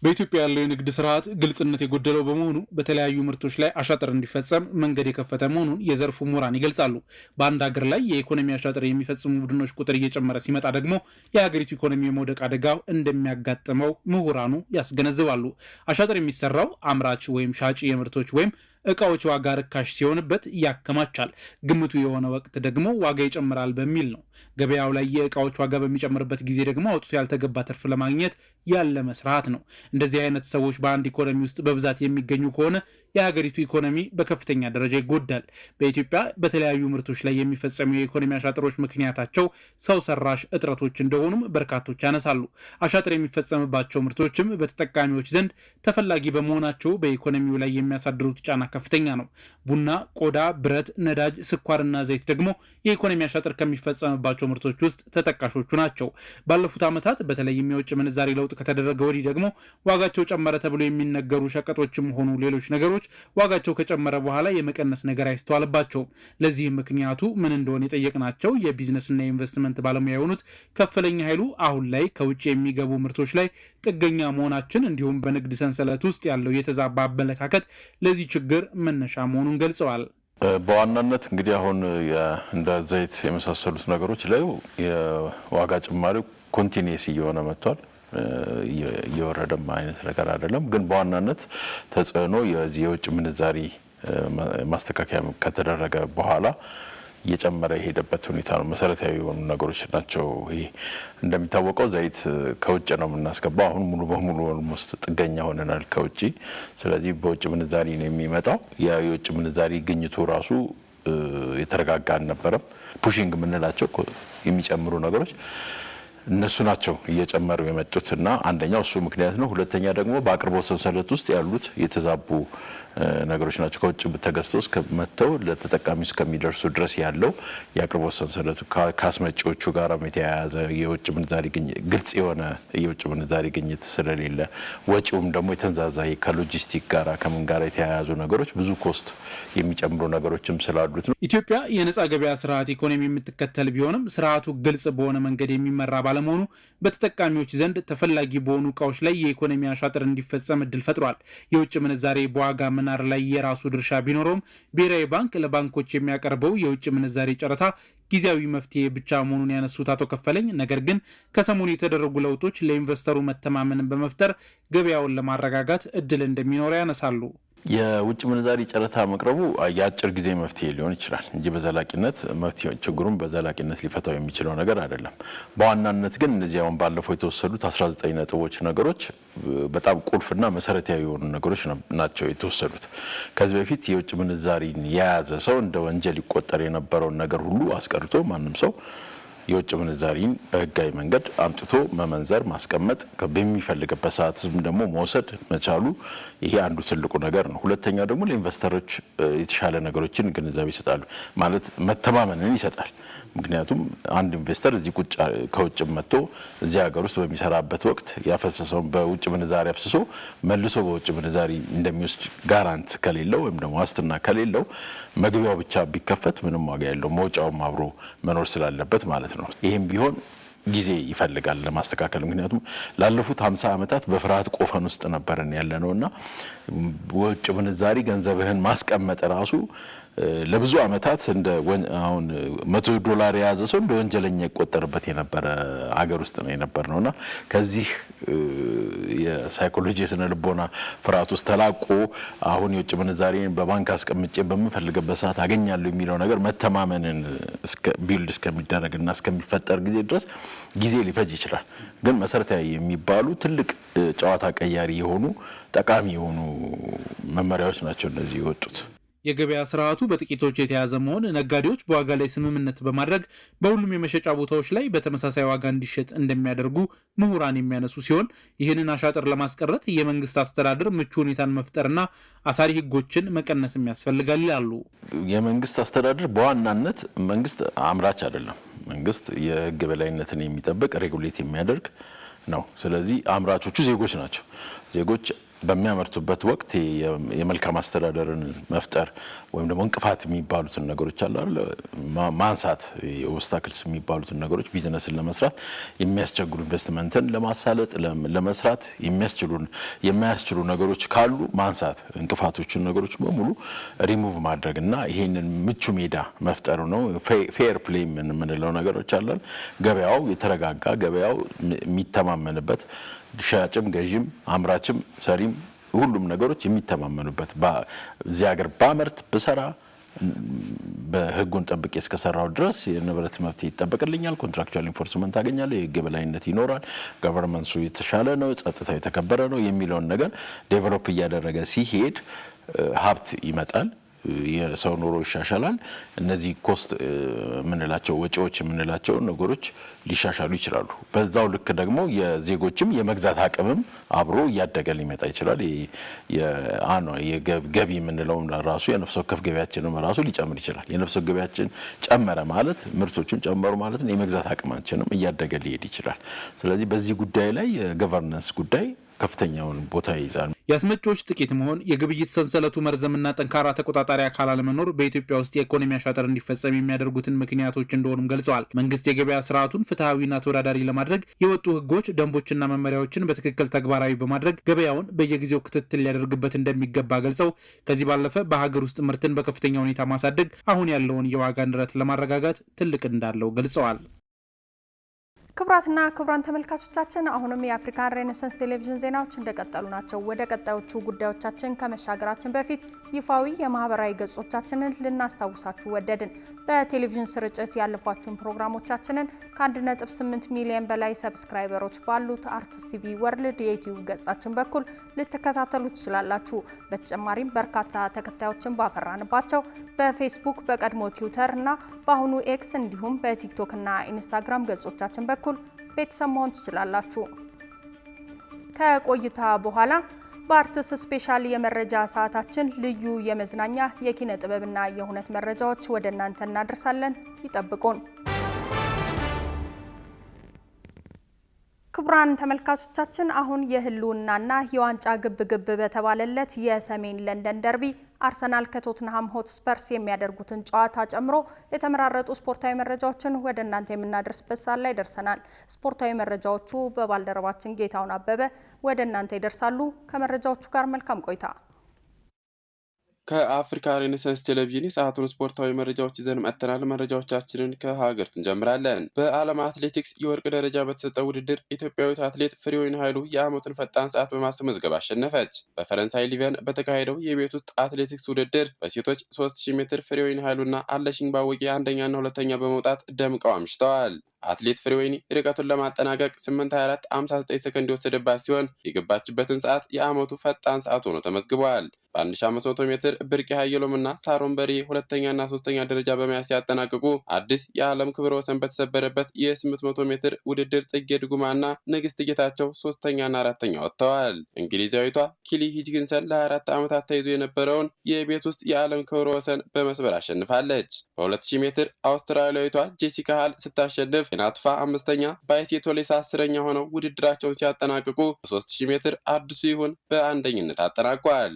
በኢትዮጵያ ያለው የንግድ ስርዓት ግልጽነት የጎደለው በመሆኑ በተለያዩ ምርቶች ላይ አሻጥር እንዲፈጸም መንገድ የከፈተ መሆኑን የዘርፉ ምሁራን ይገልጻሉ። በአንድ ሀገር ላይ የኢኮኖሚ አሻጥር የሚፈጽሙ ቡድኖች ቁጥር እየጨመረ ሲመጣ ደግሞ የሀገሪቱ ኢኮኖሚ የመውደቅ አደጋው እንደሚያጋጥመው ምሁራኑ ያስገነዝባሉ። አሻጥር የሚሰራው አምራች ወይም ሻጭ የምርቶች ወይም እቃዎች ዋጋ ርካሽ ሲሆንበት ያከማቻል። ግምቱ የሆነ ወቅት ደግሞ ዋጋ ይጨምራል በሚል ነው። ገበያው ላይ የእቃዎች ዋጋ በሚጨምርበት ጊዜ ደግሞ አውጥቶ ያልተገባ ትርፍ ለማግኘት ያለ መስራት ነው። እንደዚህ አይነት ሰዎች በአንድ ኢኮኖሚ ውስጥ በብዛት የሚገኙ ከሆነ የሀገሪቱ ኢኮኖሚ በከፍተኛ ደረጃ ይጎዳል። በኢትዮጵያ በተለያዩ ምርቶች ላይ የሚፈጸሙ የኢኮኖሚ አሻጥሮች ምክንያታቸው ሰው ሰራሽ እጥረቶች እንደሆኑም በርካቶች ያነሳሉ። አሻጥር የሚፈጸምባቸው ምርቶችም በተጠቃሚዎች ዘንድ ተፈላጊ በመሆናቸው በኢኮኖሚው ላይ የሚያሳድሩት ጫና ከፍተኛ ነው። ቡና፣ ቆዳ፣ ብረት፣ ነዳጅ፣ ስኳርና ዘይት ደግሞ የኢኮኖሚ አሻጥር ከሚፈጸምባቸው ምርቶች ውስጥ ተጠቃሾቹ ናቸው። ባለፉት ዓመታት በተለይም የውጭ ምንዛሪ ለውጥ ከተደረገ ወዲህ ደግሞ ዋጋቸው ጨመረ ተብሎ የሚነገሩ ሸቀጦችም ሆኑ ሌሎች ነገሮች ዋጋቸው ከጨመረ በኋላ የመቀነስ ነገር አይስተዋልባቸውም። ለዚህም ምክንያቱ ምን እንደሆነ የጠየቅናቸው የቢዝነስና የኢንቨስትመንት ባለሙያ የሆኑት ከፍለኛ ኃይሉ አሁን ላይ ከውጭ የሚገቡ ምርቶች ላይ ጥገኛ መሆናችን እንዲሁም በንግድ ሰንሰለት ውስጥ ያለው የተዛባ አመለካከት ለዚህ ችግር መነሻ መሆኑን ገልጸዋል። በዋናነት እንግዲህ አሁን እንደ ዘይት የመሳሰሉት ነገሮች ላይ የዋጋ ጭማሪው ኮንቲኒየስ እየሆነ መጥቷል። እየወረደም አይነት ነገር አይደለም። ግን በዋናነት ተጽዕኖ የውጭ ምንዛሪ ማስተካከያ ከተደረገ በኋላ እየጨመረ የሄደበት ሁኔታ ነው። መሰረታዊ የሆኑ ነገሮች ናቸው። ይሄ እንደሚታወቀው ዘይት ከውጭ ነው የምናስገባው። አሁን ሙሉ በሙሉ ኦልሞስት ጥገኛ ሆነናል ከውጭ። ስለዚህ በውጭ ምንዛሪ ነው የሚመጣው። የውጭ ምንዛሪ ግኝቱ ራሱ የተረጋጋ አልነበረም። ፑሽንግ የምንላቸው የሚጨምሩ ነገሮች እነሱ ናቸው እየጨመሩ የመጡት እና አንደኛው እሱ ምክንያት ነው። ሁለተኛ ደግሞ በአቅርቦት ሰንሰለት ውስጥ ያሉት የተዛቡ ነገሮች ናቸው። ከውጭ ተገዝተው እስከመተው ለተጠቃሚ እስከሚደርሱ ድረስ ያለው የአቅርቦት ሰንሰለቱ ከአስመጪዎቹ ጋር የተያያዘ የውጭ ምንዛሪ ግኝት ግልጽ የሆነ የውጭ ምንዛሪ ግኝት ስለሌለ ወጪውም ደግሞ የተንዛዛ ከሎጂስቲክ ጋር ከምን ጋር የተያያዙ ነገሮች ብዙ ኮስት የሚጨምሩ ነገሮችም ስላሉት ነው። ኢትዮጵያ የነጻ ገበያ ስርዓት ኢኮኖሚ የምትከተል ቢሆንም ስርዓቱ ግልጽ በሆነ መንገድ የሚመራ ባለመሆኑ በተጠቃሚዎች ዘንድ ተፈላጊ በሆኑ እቃዎች ላይ የኢኮኖሚ አሻጥር እንዲፈጸም እድል ፈጥሯል። የውጭ ምንዛሬ በዋጋ መናር ላይ የራሱ ድርሻ ቢኖረውም ብሔራዊ ባንክ ለባንኮች የሚያቀርበው የውጭ ምንዛሬ ጨረታ ጊዜያዊ መፍትሄ ብቻ መሆኑን ያነሱት አቶ ከፈለኝ ነገር ግን ከሰሞኑ የተደረጉ ለውጦች ለኢንቨስተሩ መተማመንን በመፍጠር ገበያውን ለማረጋጋት እድል እንደሚኖረው ያነሳሉ። የውጭ ምንዛሪ ጨረታ መቅረቡ የአጭር ጊዜ መፍትሄ ሊሆን ይችላል እንጂ በዘላቂነት መፍትሄ ችግሩን በዘላቂነት ሊፈታው የሚችለው ነገር አይደለም። በዋናነት ግን እነዚህ አሁን ባለፈው የተወሰዱት 19 ነጥቦች ነገሮች በጣም ቁልፍና መሰረታዊ የሆኑ ነገሮች ናቸው የተወሰዱት። ከዚህ በፊት የውጭ ምንዛሪን የያዘ ሰው እንደ ወንጀል ይቆጠር የነበረውን ነገር ሁሉ አስቀርቶ ማንም ሰው የውጭ ምንዛሪን በህጋዊ መንገድ አምጥቶ መመንዘር ማስቀመጥ በሚፈልግበት ሰዓትም ደግሞ መውሰድ መቻሉ ይሄ አንዱ ትልቁ ነገር ነው። ሁለተኛው ደግሞ ለኢንቨስተሮች የተሻለ ነገሮችን ግንዛቤ ይሰጣሉ ማለት መተማመንን ይሰጣል። ምክንያቱም አንድ ኢንቨስተር እዚህ ከውጭ መጥቶ እዚህ ሀገር ውስጥ በሚሰራበት ወቅት ያፈሰሰውን በውጭ ምንዛሪ አፍስሶ መልሶ በውጭ ምንዛሪ እንደሚወስድ ጋራንት ከሌለው ወይም ደግሞ ዋስትና ከሌለው መግቢያው ብቻ ቢከፈት ምንም ዋጋ የለውም፣ መውጫውም አብሮ መኖር ስላለበት ማለት ነው። ይህም ቢሆን ጊዜ ይፈልጋል ለማስተካከል። ምክንያቱም ላለፉት 50 ዓመታት በፍርሃት ቆፈን ውስጥ ነበርን ያለነውና ውጭ ምንዛሪ ገንዘብህን ማስቀመጥ ራሱ ለብዙ ዓመታት እንደ አሁን $100 የያዘ ሰው እንደ ወንጀለኛ ይቆጠርበት የነበረ አገር ውስጥ ነው የነበርነውና ከዚህ የሳይኮሎጂ የስነ ልቦና ፍርሃት ውስጥ ተላቆ አሁን የውጭ ምንዛሪን በባንክ አስቀምጬ በምፈልግበት ሰዓት አገኛለሁ የሚለው ነገር መተማመንን ቢልድ እስከሚደረግና እስከሚፈጠር ጊዜ ድረስ ጊዜ ሊፈጅ ይችላል። ግን መሰረታዊ የሚባሉ ትልቅ ጨዋታ ቀያሪ የሆኑ ጠቃሚ የሆኑ መመሪያዎች ናቸው እነዚህ የወጡት። የገበያ ስርዓቱ በጥቂቶች የተያዘ መሆን ነጋዴዎች በዋጋ ላይ ስምምነት በማድረግ በሁሉም የመሸጫ ቦታዎች ላይ በተመሳሳይ ዋጋ እንዲሸጥ እንደሚያደርጉ ምሁራን የሚያነሱ ሲሆን ይህንን አሻጥር ለማስቀረት የመንግስት አስተዳደር ምቹ ሁኔታን መፍጠርና አሳሪ ህጎችን መቀነስ ያስፈልጋል ይላሉ። የመንግስት አስተዳደር በዋናነት መንግስት አምራች አይደለም። መንግስት የህግ በላይነትን የሚጠብቅ ሬጉሌት የሚያደርግ ነው። ስለዚህ አምራቾቹ ዜጎች ናቸው። ዜጎች በሚያመርቱበት ወቅት የመልካም አስተዳደርን መፍጠር ወይም ደግሞ እንቅፋት የሚባሉትን ነገሮች አሉ ማንሳት ኦብስታክልስ የሚባሉትን ነገሮች ቢዝነስን ለመስራት የሚያስቸግሩ ኢንቨስትመንትን ለማሳለጥ ለመስራት የሚያስችሉ ነገሮች ካሉ ማንሳት እንቅፋቶችን ነገሮች በሙሉ ሪሙቭ ማድረግና ይሄንን ምቹ ሜዳ መፍጠሩ ነው። ፌር ፕሌይ የምንለው ነገሮች አሉ። ገበያው የተረጋጋ ገበያው የሚተማመንበት ሻጭም ገዥም አምራችም ሰሪም ሁሉም ነገሮች የሚተማመኑበት እዚህ ሀገር ባመርት ብሰራ በህጉን ጠብቄ እስከሰራው ድረስ የንብረት መብት ይጠበቅልኛል፣ ኮንትራክቹዋል ኢንፎርስመንት አገኛለሁ፣ የህግ የበላይነት ይኖራል፣ ገቨርንመንቱ የተሻለ ነው፣ ጸጥታው የተከበረ ነው የሚለውን ነገር ዴቨሎፕ እያደረገ ሲሄድ ሀብት ይመጣል፣ የሰው ኑሮ ይሻሻላል። እነዚህ ኮስት የምንላቸው ወጪዎች የምንላቸው ነገሮች ሊሻሻሉ ይችላሉ። በዛው ልክ ደግሞ የዜጎችም የመግዛት አቅምም አብሮ እያደገ ሊመጣ ይችላል። የገቢ የምንለው ራሱ የነፍስ ወከፍ ገቢያችንም ራሱ ሊጨምር ይችላል። የነፍስ ወከፍ ገቢያችን ጨመረ ማለት ምርቶቹን ጨመሩ ማለት ነው። የመግዛት አቅማችንም እያደገ ሊሄድ ይችላል። ስለዚህ በዚህ ጉዳይ ላይ የገቨርነንስ ጉዳይ ከፍተኛውን ቦታ ይይዛል። የአስመጪዎች ጥቂት መሆን፣ የግብይት ሰንሰለቱ መርዘምና ጠንካራ ተቆጣጣሪ አካል አለመኖር በኢትዮጵያ ውስጥ የኢኮኖሚ አሻጥር እንዲፈጸም የሚያደርጉትን ምክንያቶች እንደሆኑም ገልጸዋል። መንግስት የገበያ ስርዓቱን ፍትሐዊና ተወዳዳሪ ለማድረግ የወጡ ህጎች፣ ደንቦችና መመሪያዎችን በትክክል ተግባራዊ በማድረግ ገበያውን በየጊዜው ክትትል ሊያደርግበት እንደሚገባ ገልጸው ከዚህ ባለፈ በሀገር ውስጥ ምርትን በከፍተኛ ሁኔታ ማሳደግ አሁን ያለውን የዋጋ ንረት ለማረጋጋት ትልቅ እንዳለው ገልጸዋል። ክቡራትና ክቡራን ተመልካቾቻችን አሁንም የአፍሪካን ሬኔሳንስ ቴሌቪዥን ዜናዎች እንደቀጠሉ ናቸው። ወደ ቀጣዮቹ ጉዳዮቻችን ከመሻገራችን በፊት ይፋዊ የማህበራዊ ገጾቻችንን ልናስታውሳችሁ ወደድን። በቴሌቪዥን ስርጭት ያለፏችሁን ፕሮግራሞቻችንን ከ1.8 ሚሊዮን በላይ ሰብስክራይበሮች ባሉት አርቲስት ቲቪ ወርልድ የዩቲዩብ ገጻችን በኩል ልትከታተሉ ትችላላችሁ። በተጨማሪም በርካታ ተከታዮችን ባፈራንባቸው በፌስቡክ፣ በቀድሞ ትዊተር እና በአሁኑ ኤክስ እንዲሁም በቲክቶክ እና ኢንስታግራም ገጾቻችን በኩል ቤተሰብ መሆን ትችላላችሁ። ከቆይታ በኋላ በአርትስ ስፔሻል የመረጃ ሰዓታችን ልዩ የመዝናኛ የኪነ ጥበብና የሁነት መረጃዎች ወደ እናንተ እናደርሳለን። ይጠብቁን። ክቡራን ተመልካቾቻችን አሁን የህልውናና የዋንጫ ግብግብ በተባለለት የሰሜን ለንደን ደርቢ አርሰናል ከቶትንሃም ሆትስፐርስ የሚያደርጉትን ጨዋታ ጨምሮ የተመራረጡ ስፖርታዊ መረጃዎችን ወደ እናንተ የምናደርስበት ሰዓት ላይ ደርሰናል። ስፖርታዊ መረጃዎቹ በባልደረባችን ጌታውን አበበ ወደ እናንተ ይደርሳሉ። ከመረጃዎቹ ጋር መልካም ቆይታ። ከአፍሪካ ሬኔሳንስ ቴሌቪዥን የሰዓቱን ስፖርታዊ መረጃዎች ይዘን መጥተናል። መረጃዎቻችንን ከሀገር እንጀምራለን። በዓለም አትሌቲክስ የወርቅ ደረጃ በተሰጠው ውድድር ኢትዮጵያዊት አትሌት ፍሬወይኒ ኃይሉ የዓመቱን ፈጣን ሰዓት በማስመዝገብ አሸነፈች። በፈረንሳይ ሊቨን በተካሄደው የቤት ውስጥ አትሌቲክስ ውድድር በሴቶች 3000 ሜትር ፍሬወይኒ ኃይሉና አለሽኝ ባወቂ አንደኛና ሁለተኛ በመውጣት ደምቀው አምሽተዋል። አትሌት ፍሬወይኒ ርቀቱን ለማጠናቀቅ 8:24:59 ሰከንድ የወሰደባት ሲሆን የገባችበትን ሰዓት የዓመቱ ፈጣን ሰዓት ሆኖ ተመዝግቧል። በ1500 ሜትር ብርቄ ኃየሎምና ሳሮን በሬ ሁለተኛና ሶስተኛ ደረጃ በመያዝ ሲያጠናቅቁ አዲስ የዓለም ክብረ ወሰን በተሰበረበት የ800 ሜትር ውድድር ጽጌ ድጉማና ንግስት ጌታቸው ሶስተኛና አራተኛ ወጥተዋል። እንግሊዛዊቷ ኪሊ ሂጅኪንሰን ለ24 ዓመታት ተይዞ የነበረውን የቤት ውስጥ የዓለም ክብረ ወሰን በመስበር አሸንፋለች። በ2000 ሜትር አውስትራሊያዊቷ ጄሲካ ሃል ስታሸንፍ ኬናቱፋ አምስተኛ፣ ባይሴ ቶሌሳ 10ኛ ሆነው ውድድራቸውን ሲያጠናቅቁ በ3000 ሜትር አዲሱ ይሁን በአንደኝነት አጠናቋል።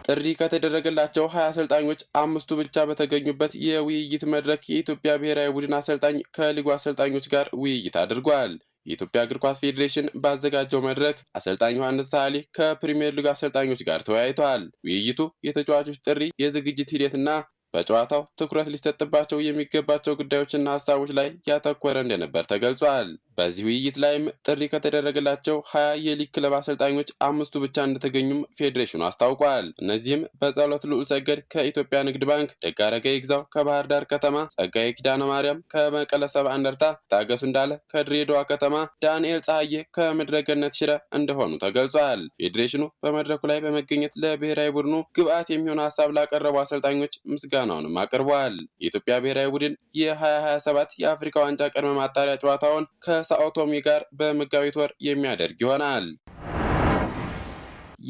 ጥሪ ከተደረገላቸው 20 አሰልጣኞች 5ቱ ብቻ በተገኙበት የውይይት መድረክ የኢትዮጵያ ብሔራዊ ቡድን አሰልጣኝ ከሊጉ አሰልጣኞች ጋር ውይይት አድርጓል። የኢትዮጵያ እግር ኳስ ፌዴሬሽን ባዘጋጀው መድረክ አሰልጣኝ ዮሐንስ ሳህሌ ከፕሪሚየር ሊግ አሰልጣኞች ጋር ተወያይተዋል። ውይይቱ የተጫዋቾች ጥሪ፣ የዝግጅት ሂደትና በጨዋታው ትኩረት ሊሰጥባቸው የሚገባቸው ጉዳዮችና ሀሳቦች ላይ ያተኮረ እንደነበር ተገልጿል። በዚህ ውይይት ላይም ጥሪ ከተደረገላቸው 20 የሊግ ክለብ አሰልጣኞች 5ቱ ብቻ እንደተገኙም ፌዴሬሽኑ አስታውቋል። እነዚህም በጸሎት ልዑል ሰገድ ከኢትዮጵያ ንግድ ባንክ፣ ደጋረገ ይግዛው ከባህር ዳር ከተማ፣ ጸጋዬ ኪዳነ ማርያም ከመቀለ ሰባ እንደርታ፣ ታገሱ እንዳለ ከድሬዳዋ ከተማ፣ ዳንኤል ፀሐዬ ከምድረገነት ሽረ እንደሆኑ ተገልጿል። ፌዴሬሽኑ በመድረኩ ላይ በመገኘት ለብሔራዊ ቡድኑ ግብአት የሚሆን ሀሳብ ላቀረቡ አሰልጣኞች ምስጋናውንም አቅርቧል። የኢትዮጵያ ብሔራዊ ቡድን የ2027 የአፍሪካ ዋንጫ ቅድመ ማጣሪያ ጨዋታውን ከሳኦቶሚ ጋር በመጋቢት ወር የሚያደርግ ይሆናል።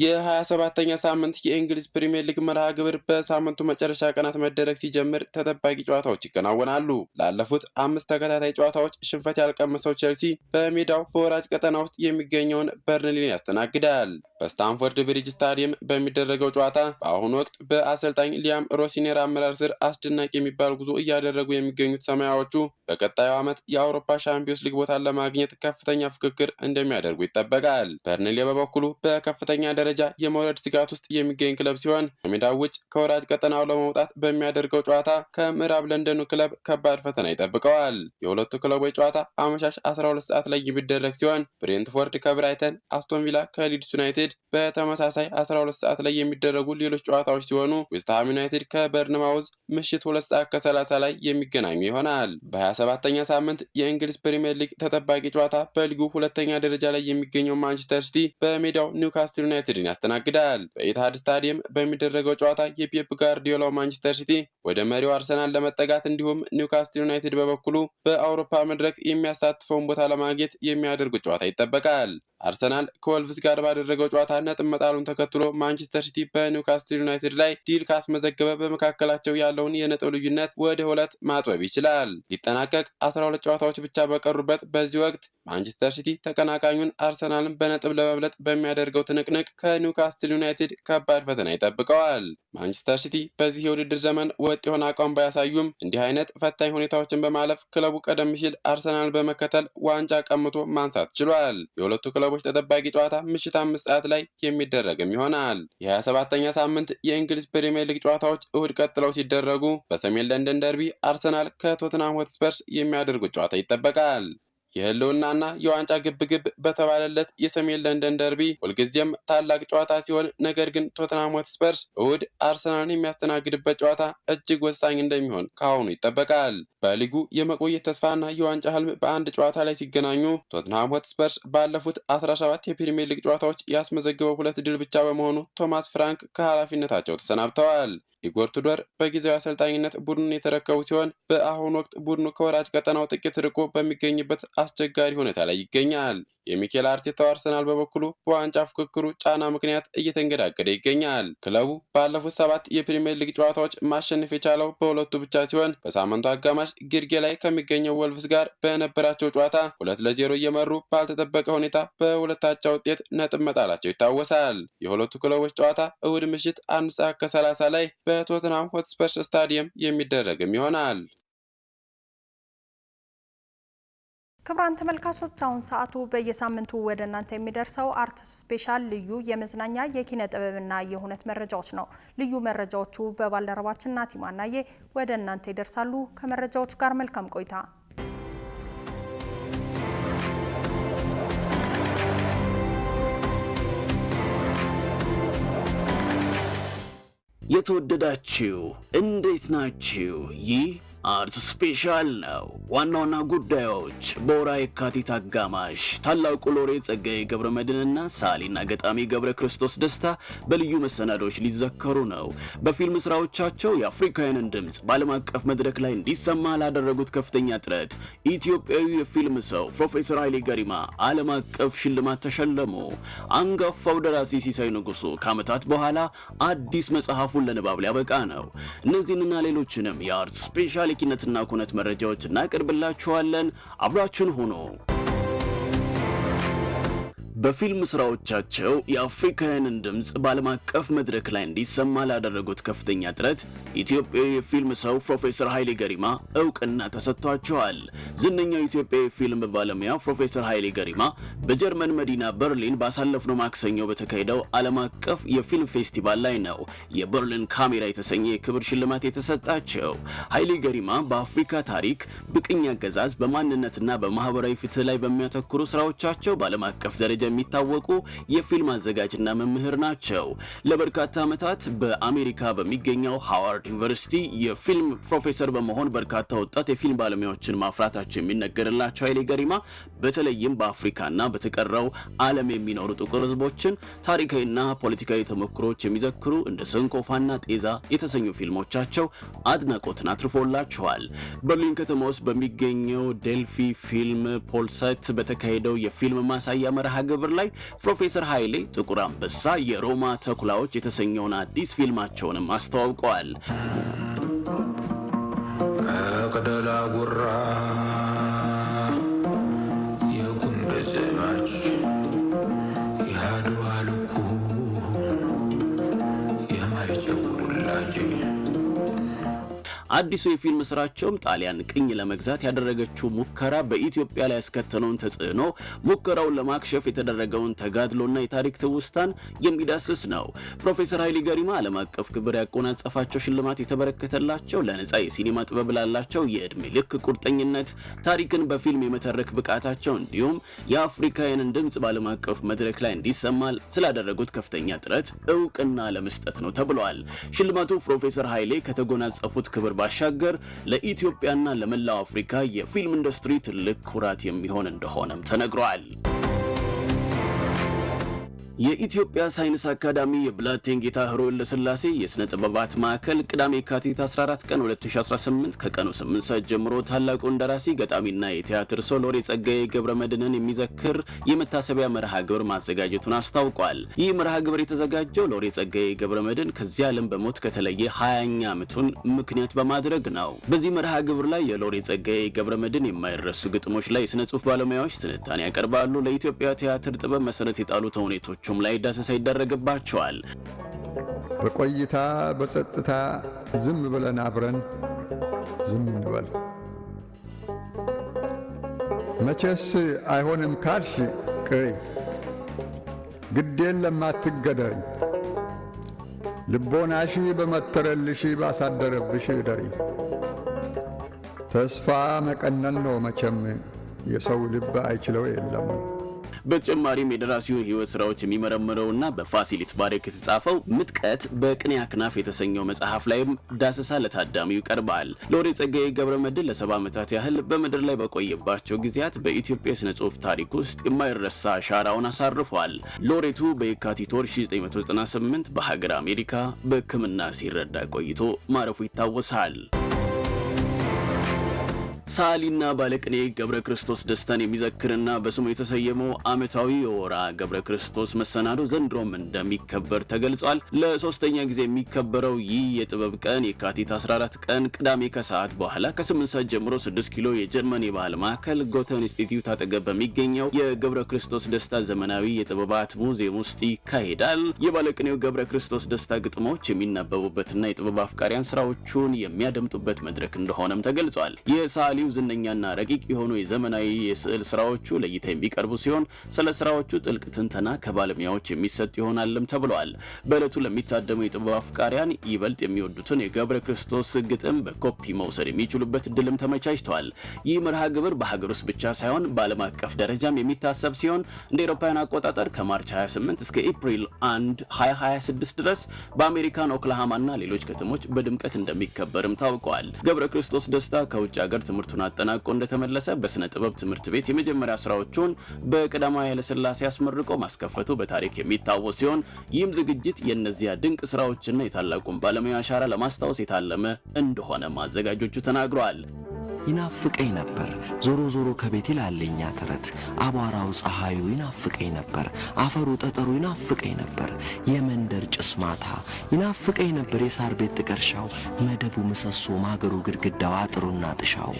የ27ኛ ሳምንት የእንግሊዝ ፕሪሚየር ሊግ መርሃ ግብር በሳምንቱ መጨረሻ ቀናት መደረግ ሲጀምር ተጠባቂ ጨዋታዎች ይከናወናሉ። ላለፉት 5 ተከታታይ ጨዋታዎች ሽንፈት ያልቀመሰው ቼልሲ በሜዳው በወራጅ ቀጠና ውስጥ የሚገኘውን በርንሊን ያስተናግዳል። በስታንፎርድ ብሪጅ ስታዲየም በሚደረገው ጨዋታ በአሁኑ ወቅት በአሰልጣኝ ሊያም ሮሲኔር አመራር ስር አስደናቂ የሚባል ጉዞ እያደረጉ የሚገኙት ሰማያዎቹ በቀጣዩ ዓመት የአውሮፓ ሻምፒዮንስ ሊግ ቦታን ለማግኘት ከፍተኛ ፍክክር እንደሚያደርጉ ይጠበቃል። በርንሊ በበኩሉ በከፍተኛ ደረጃ የመውረድ ስጋት ውስጥ የሚገኝ ክለብ ሲሆን ከሜዳው ውጭ ከወራጅ ቀጠናው ለመውጣት በሚያደርገው ጨዋታ ከምዕራብ ለንደኑ ክለብ ከባድ ፈተና ይጠብቀዋል። የሁለቱ ክለቦች ጨዋታ አመሻሽ 12 ሰዓት ላይ የሚደረግ ሲሆን ብሬንትፎርድ ከብራይተን፣ አስቶን ቪላ ከሊድስ ዩናይትድ በተመሳሳይ 12 ሰዓት ላይ የሚደረጉ ሌሎች ጨዋታዎች ሲሆኑ ዌስትሃም ዩናይትድ ከበርንማውዝ ምሽት 2 ሰዓት ከ30 ላይ የሚገናኙ ይሆናል። በ27ኛ ሳምንት የእንግሊዝ ፕሪሚየር ሊግ ተጠባቂ ጨዋታ በሊጉ ሁለተኛ ደረጃ ላይ የሚገኘው ማንቸስተር ሲቲ በሜዳው ኒውካስትል ዩናይትድን ያስተናግዳል። በኢትሃድ ስታዲየም በሚደረገው ጨዋታ የፔፕ ጋርዲዮላው ማንቸስተር ሲቲ ወደ መሪው አርሰናል ለመጠጋት እንዲሁም ኒውካስትል ዩናይትድ በበኩሉ በአውሮፓ መድረክ የሚያሳትፈውን ቦታ ለማግኘት የሚያደርጉት ጨዋታ ይጠበቃል። አርሰናል ከወልቭስ ጋር ባደረገው ጨዋታ ነጥብ መጣሉን ተከትሎ ማንቸስተር ሲቲ በኒውካስትል ዩናይትድ ላይ ድል ካስመዘገበ በመካከላቸው ያለውን የነጥብ ልዩነት ወደ 2 ማጥበብ ይችላል። ሊጠናቀቅ 12 ጨዋታዎች ብቻ በቀሩበት በዚህ ወቅት ማንቸስተር ሲቲ ተቀናቃኙን አርሰናልን በነጥብ ለመብለጥ በሚያደርገው ትንቅንቅ ከኒውካስትል ዩናይትድ ከባድ ፈተና ይጠብቀዋል። ማንቸስተር ሲቲ በዚህ የውድድር ዘመን ወጥ የሆነ አቋም ባያሳዩም እንዲህ አይነት ፈታኝ ሁኔታዎችን በማለፍ ክለቡ ቀደም ሲል አርሰናልን በመከተል ዋንጫ ቀምቶ ማንሳት ችሏል። የሁለቱ ክለቦች ተጠባቂ ጨዋታ ምሽት 5 ሰዓት ላይ የሚደረግም ይሆናል። የ27ኛ ሳምንት የእንግሊዝ ፕሪሚየር ሊግ ጨዋታዎች እሁድ ቀጥለው ሲደረጉ በሰሜን ለንደን ደርቢ አርሰናል ከቶተንሃም ሆትስፐርስ የሚያደርጉት ጨዋታ ይጠበቃል። የህልውናና የዋንጫ ግብግብ በተባለለት የሰሜን ለንደን ደርቢ ሁልጊዜም ታላቅ ጨዋታ ሲሆን ነገር ግን ቶተንሃም ሆትስፐርስ እሁድ አርሰናልን የሚያስተናግድበት ጨዋታ እጅግ ወሳኝ እንደሚሆን ከአሁኑ ይጠበቃል። በሊጉ የመቆየት ተስፋና የዋንጫ ህልም በአንድ ጨዋታ ላይ ሲገናኙ ቶተንሃም ሆትስፐርስ ባለፉት 17 የፕሪሚየር ሊግ ጨዋታዎች ያስመዘገበው 2 ድል ብቻ በመሆኑ ቶማስ ፍራንክ ከኃላፊነታቸው ተሰናብተዋል። ኢጎር ቱዶር በጊዜያዊ አሰልጣኝነት ቡድኑን የተረከቡ ሲሆን በአሁኑ ወቅት ቡድኑ ከወራጅ ቀጠናው ጥቂት ርቆ በሚገኝበት አስቸጋሪ ሁኔታ ላይ ይገኛል። የሚኬል አርቴታው አርሰናል በበኩሉ በዋንጫ ፉክክሩ ጫና ምክንያት እየተንገዳገደ ይገኛል። ክለቡ ባለፉት 7 የፕሪሚየር ሊግ ጨዋታዎች ማሸነፍ የቻለው በሁለቱ ብቻ ሲሆን በሳምንቱ አጋማሽ ግርጌ ላይ ከሚገኘው ወልቭስ ጋር በነበራቸው ጨዋታ 2-0 እየመሩ ባልተጠበቀ ሁኔታ በሁለት አቻ ውጤት ነጥብ መጣላቸው ይታወሳል። የሁለቱ ክለቦች ጨዋታ እሁድ ምሽት 1 ሰዓት ከ30 ላይ በቶተንሃም ሆትስፐርስ ስታዲየም የሚደረግም ይሆናል። ክቡራን ተመልካቾች አሁን ሰዓቱ በየሳምንቱ ወደ እናንተ የሚደርሰው አርትስ ስፔሻል ልዩ የመዝናኛ የኪነ ጥበብና የሁነት መረጃዎች ነው። ልዩ መረጃዎቹ በባልደረባችን ናቲማናዬ ወደ እናንተ ይደርሳሉ። ከመረጃዎቹ ጋር መልካም ቆይታ። የተወደዳችሁ እንዴት ናችሁ? ይህ አርት ስፔሻል ነው። ዋና ዋና ጉዳዮች በወርሃ የካቲት አጋማሽ ታላቁ ሎሬት ጸጋዬ ገብረመድህንና ሰዓሊና ገጣሚ ገብረ ክርስቶስ ደስታ በልዩ መሰናዶች ሊዘከሩ ነው። በፊልም ስራዎቻቸው የአፍሪካውያንን ድምፅ በዓለም አቀፍ መድረክ ላይ እንዲሰማ ላደረጉት ከፍተኛ ጥረት ኢትዮጵያዊ የፊልም ሰው ፕሮፌሰር ኃይሌ ገሪማ ዓለም አቀፍ ሽልማት ተሸለሙ። አንጋፋው ደራሲ ሲሳይ ንጉሱ ከዓመታት በኋላ አዲስ መጽሐፉን ለንባብ ሊያበቃ ነው። እነዚህንና ሌሎችንም የአርት ስፔሻል የኪነትና ኩነት መረጃዎች እናቀርብላችኋለን። አብራችሁን ሁኑ። በፊልም ስራዎቻቸው የአፍሪካውያንን ድምፅ በዓለም አቀፍ መድረክ ላይ እንዲሰማ ላደረጉት ከፍተኛ ጥረት ኢትዮጵያዊ የፊልም ሰው ፕሮፌሰር ኃይሌ ገሪማ እውቅና ተሰጥቷቸዋል። ዝነኛው ኢትዮጵያዊ ፊልም ባለሙያ ፕሮፌሰር ኃይሌ ገሪማ በጀርመን መዲና በርሊን ባሳለፍነው ማክሰኞ በተካሄደው ዓለም አቀፍ የፊልም ፌስቲቫል ላይ ነው የበርሊን ካሜራ የተሰኘ የክብር ሽልማት የተሰጣቸው። ኃይሌ ገሪማ በአፍሪካ ታሪክ፣ ብቅኝ አገዛዝ፣ በማንነትና በማህበራዊ ፍትህ ላይ በሚያተኩሩ ስራዎቻቸው በዓለም አቀፍ ደረጃ የሚታወቁ የፊልም አዘጋጅና መምህር ናቸው። ለበርካታ ዓመታት በአሜሪካ በሚገኘው ሃዋርድ ዩኒቨርሲቲ የፊልም ፕሮፌሰር በመሆን በርካታ ወጣት የፊልም ባለሙያዎችን ማፍራታቸው የሚነገርላቸው ኃይሌ ገሪማ በተለይም በአፍሪካና በተቀረው ዓለም የሚኖሩ ጥቁር ህዝቦችን ታሪካዊና ፖለቲካዊ ተሞክሮች የሚዘክሩ እንደ ሰንኮፋና ጤዛ የተሰኙ ፊልሞቻቸው አድናቆትን አትርፎላቸዋል። በርሊን ከተማ ውስጥ በሚገኘው ዴልፊ ፊልም ፖልሰት በተካሄደው የፊልም ማሳያ መርሃ ግብር ላይ ፕሮፌሰር ኃይሌ ጥቁር አንበሳ የሮማ ተኩላዎች የተሰኘውን አዲስ ፊልማቸውንም አስተዋውቀዋል። ከደላ ጉራ የጉንደዘማች የአድዋ ልኩ የማይጨውሩላጅ አዲሱ የፊልም ስራቸውም ጣሊያን ቅኝ ለመግዛት ያደረገችው ሙከራ በኢትዮጵያ ላይ ያስከተለውን ተጽዕኖ፣ ሙከራውን ለማክሸፍ የተደረገውን ተጋድሎና የታሪክ ትውስታን የሚዳስስ ነው። ፕሮፌሰር ኃይሌ ገሪማ ዓለም አቀፍ ክብር ያቆናጸፋቸው ሽልማት የተበረከተላቸው ለነጻ የሲኒማ ጥበብ ላላቸው የእድሜ ልክ ቁርጠኝነት፣ ታሪክን በፊልም የመተረክ ብቃታቸው እንዲሁም የአፍሪካውያንን ድምጽ በዓለም አቀፍ መድረክ ላይ እንዲሰማ ስላደረጉት ከፍተኛ ጥረት እውቅና ለመስጠት ነው ተብሏል። ሽልማቱ ፕሮፌሰር ኃይሌ ከተጎናጸፉት ክብር ባሻገር ለኢትዮጵያና ለመላው አፍሪካ የፊልም ኢንዱስትሪ ትልቅ ኩራት የሚሆን እንደሆነም ተነግሯል። የኢትዮጵያ ሳይንስ አካዳሚ የብላቴን ጌታ ኅሩይ ወልደስላሴ የሥነ ጥበባት ማዕከል ቅዳሜ የካቲት 14 ቀን 2018 ከቀኑ 8 ሰዓት ጀምሮ ታላቁን ደራሲ ገጣሚና የቲያትር ሰው ሎሬት ጸጋዬ ገብረመድኅንን የሚዘክር የመታሰቢያ መርሃ ግብር ማዘጋጀቱን አስታውቋል። ይህ መርሃ ግብር የተዘጋጀው ሎሬት ጸጋዬ ገብረመድኅን ከዚህ ዓለም በሞት ከተለየ 20ኛ ዓመቱን ምክንያት በማድረግ ነው። በዚህ መርሃ ግብር ላይ የሎሬት ጸጋዬ ገብረመድኅን የማይረሱ ግጥሞች ላይ የሥነ ጽሑፍ ባለሙያዎች ትንታኔ ያቀርባሉ። ለኢትዮጵያ ቲያትር ጥበብ መሰረት የጣሉ ተውኔቶች ላይ ዳሰሳ ይደረግባቸዋል። በቆይታ በጸጥታ ዝም ብለን አብረን ዝም እንበል። መቼስ አይሆንም ካልሽ ቅሪ፣ ግዴን ለማትገደሪ፣ ልቦናሽ በመተረልሽ ባሳደረብሽ ደሪ። ተስፋ መቀነን ነው መቼም የሰው ልብ አይችለው የለም። በተጨማሪም የደራሲው ህይወት ስራዎች የሚመረምረውና በፋሲል ይትባረክ የተጻፈው ምጥቀት በቅኔ አክናፍ የተሰኘው መጽሐፍ ላይም ዳሰሳ ለታዳሚው ይቀርባል። ሎሬት ጸጋዬ ገብረመድኅን ለ70 ዓመታት ያህል በምድር ላይ በቆየባቸው ጊዜያት በኢትዮጵያ የሥነ ጽሑፍ ታሪክ ውስጥ የማይረሳ አሻራውን አሳርፏል። ሎሬቱ በየካቲት ወር 1998 በሀገር አሜሪካ በሕክምና ሲረዳ ቆይቶ ማረፉ ይታወሳል። ሰዓሊና ባለቅኔ ገብረ ክርስቶስ ደስታን የሚዘክርና በስሙ የተሰየመው ዓመታዊ የወርሃ ገብረ ክርስቶስ መሰናዶ ዘንድሮም እንደሚከበር ተገልጿል። ለሶስተኛ ጊዜ የሚከበረው ይህ የጥበብ ቀን የካቲት 14 ቀን ቅዳሜ ከሰዓት በኋላ ከ8 ሰዓት ጀምሮ 6 ኪሎ የጀርመን የባህል ማዕከል ጎተ ኢንስቲትዩት አጠገብ በሚገኘው የገብረ ክርስቶስ ደስታ ዘመናዊ የጥበባት ሙዚየም ውስጥ ይካሄዳል። የባለቅኔው ገብረ ክርስቶስ ደስታ ግጥሞች የሚነበቡበትና የጥበብ አፍቃሪያን ስራዎቹን የሚያደምጡበት መድረክ እንደሆነም ተገልጿል። የሰዓሊ ዝነኛና ረቂቅ የሆኑ የዘመናዊ የስዕል ስራዎቹ ለእይታ የሚቀርቡ ሲሆን ስለ ስራዎቹ ጥልቅ ትንተና ከባለሙያዎች የሚሰጥ ይሆናልም ተብሏል። በዕለቱ ለሚታደሙ የጥበብ አፍቃሪያን ይበልጥ የሚወዱትን የገብረ ክርስቶስ ግጥም በኮፒ መውሰድ የሚችሉበት እድልም ተመቻችቷል። ይህ መርሃ ግብር በሀገር ውስጥ ብቻ ሳይሆን በዓለም አቀፍ ደረጃም የሚታሰብ ሲሆን እንደ አውሮፓውያን አቆጣጠር ከማርች 28 እስከ ኤፕሪል 1 2026 ድረስ በአሜሪካን ኦክላሃማና ሌሎች ከተሞች በድምቀት እንደሚከበርም ታውቋል። ገብረ ክርስቶስ ደስታ ከውጭ ሀገር ትምህርቱን አጠናቆ እንደተመለሰ በስነ ጥበብ ትምህርት ቤት የመጀመሪያ ስራዎቹን በቀዳማዊ ኃይለ ሥላሴ አስመርቆ ማስከፈቱ በታሪክ የሚታወስ ሲሆን ይህም ዝግጅት የእነዚያ ድንቅ ስራዎችና የታላቁን ባለሙያ አሻራ ለማስታወስ የታለመ እንደሆነ አዘጋጆቹ ተናግረዋል። ይናፍቀኝ ነበር ዞሮ ዞሮ ከቤት ይላለኛ ተረት፣ አቧራው ፀሐዩ ይናፍቀኝ ነበር፣ አፈሩ ጠጠሩ ይናፍቀኝ ነበር፣ የመንደር ጭስ ማታ ይናፍቀኝ ነበር፣ የሳር ቤት ጥቀርሻው መደቡ ምሰሶ ማገሩ ግድግዳው አጥሩና ጥሻው፣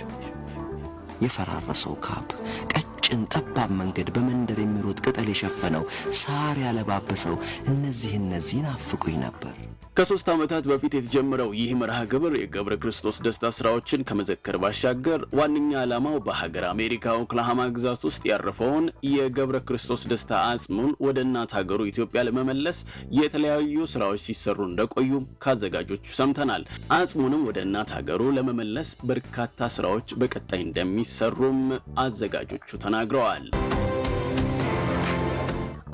የፈራረሰው ካብ ቀጭን ጠባብ መንገድ በመንደር የሚሮጥ ቅጠል የሸፈነው ሳር ያለባበሰው እነዚህ ይናፍቁኝ ነበር። ከ3 ዓመታት በፊት የተጀመረው ይህ መርሃ ግብር የገብረ ክርስቶስ ደስታ ስራዎችን ከመዘከር ባሻገር ዋነኛ ዓላማው በሀገር አሜሪካ ኦክላሃማ ግዛት ውስጥ ያረፈውን የገብረ ክርስቶስ ደስታ አጽሙን ወደ እናት ሀገሩ ኢትዮጵያ ለመመለስ የተለያዩ ስራዎች ሲሰሩ እንደቆዩ ካዘጋጆቹ ሰምተናል። አጽሙንም ወደ እናት ሀገሩ ለመመለስ በርካታ ስራዎች በቀጣይ እንደሚሰሩም አዘጋጆቹ ተናግረዋል።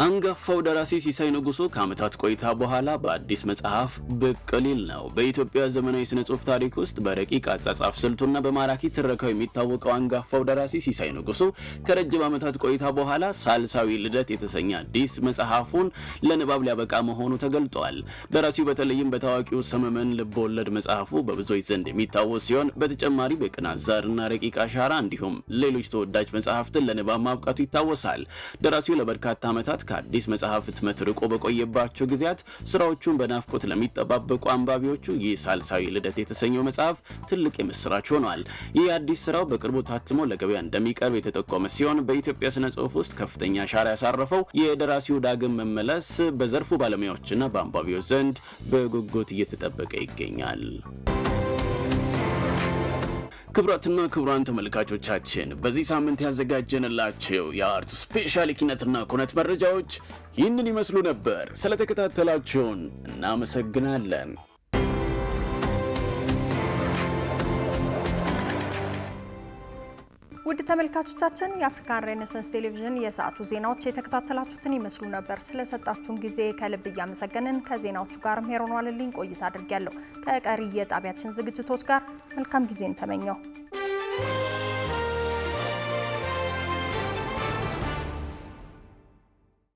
አንጋፋው ደራሲ ሲሳይ ንጉሱ ከዓመታት ቆይታ በኋላ በአዲስ መጽሐፍ ብቅ ሊል ነው። በኢትዮጵያ ዘመናዊ ስነ ጽሑፍ ታሪክ ውስጥ በረቂቅ አጻጻፍ ስልቱና በማራኪ ትረካው የሚታወቀው አንጋፋው ደራሲ ሲሳይ ንጉሱ ከረጅም ዓመታት ቆይታ በኋላ ሳልሳዊ ልደት የተሰኘ አዲስ መጽሐፉን ለንባብ ሊያበቃ መሆኑ ተገልጧል። ደራሲው በተለይም በታዋቂው ሰመመን ልብ ወለድ መጽሐፉ በብዙዎች ዘንድ የሚታወስ ሲሆን በተጨማሪ በቅናት ዛርና ረቂቅ አሻራ እንዲሁም ሌሎች ተወዳጅ መጽሐፍትን ለንባብ ማብቃቱ ይታወሳል። ደራሲው ለበርካታ ዓመታት ከአዲስ መጽሐፍ ህትመት ርቆ በቆየባቸው ጊዜያት ስራዎቹን በናፍቆት ለሚጠባበቁ አንባቢዎቹ ይህ ሳልሳዊ ልደት የተሰኘው መጽሐፍ ትልቅ የምስራች ሆኗል። ይህ አዲስ ስራው በቅርቡ ታትሞ ለገበያ እንደሚቀርብ የተጠቆመ ሲሆን በኢትዮጵያ ስነ ጽሑፍ ውስጥ ከፍተኛ አሻራ ያሳረፈው የደራሲው ዳግም መመለስ በዘርፉ ባለሙያዎችና በአንባቢዎች ዘንድ በጉጉት እየተጠበቀ ይገኛል። ክቡራትና ክቡራን ተመልካቾቻችን በዚህ ሳምንት ያዘጋጀንላችሁ የአርት ስፔሻል ኪነትና ኩነት መረጃዎች ይህንን ይመስሉ ነበር። ስለተከታተላችሁን እናመሰግናለን። ውድ ተመልካቾቻችን የአፍሪካን ሬኔሳንስ ቴሌቪዥን የሰዓቱ ዜናዎች የተከታተላችሁትን ይመስሉ ነበር። ስለሰጣችሁን ጊዜ ከልብ እያመሰገንን ከዜናዎቹ ጋር ሜሮን ዋለልኝ ቆይታ አድርጌያለሁ። ከቀሪ የጣቢያችን ዝግጅቶች ጋር መልካም ጊዜን ተመኘው።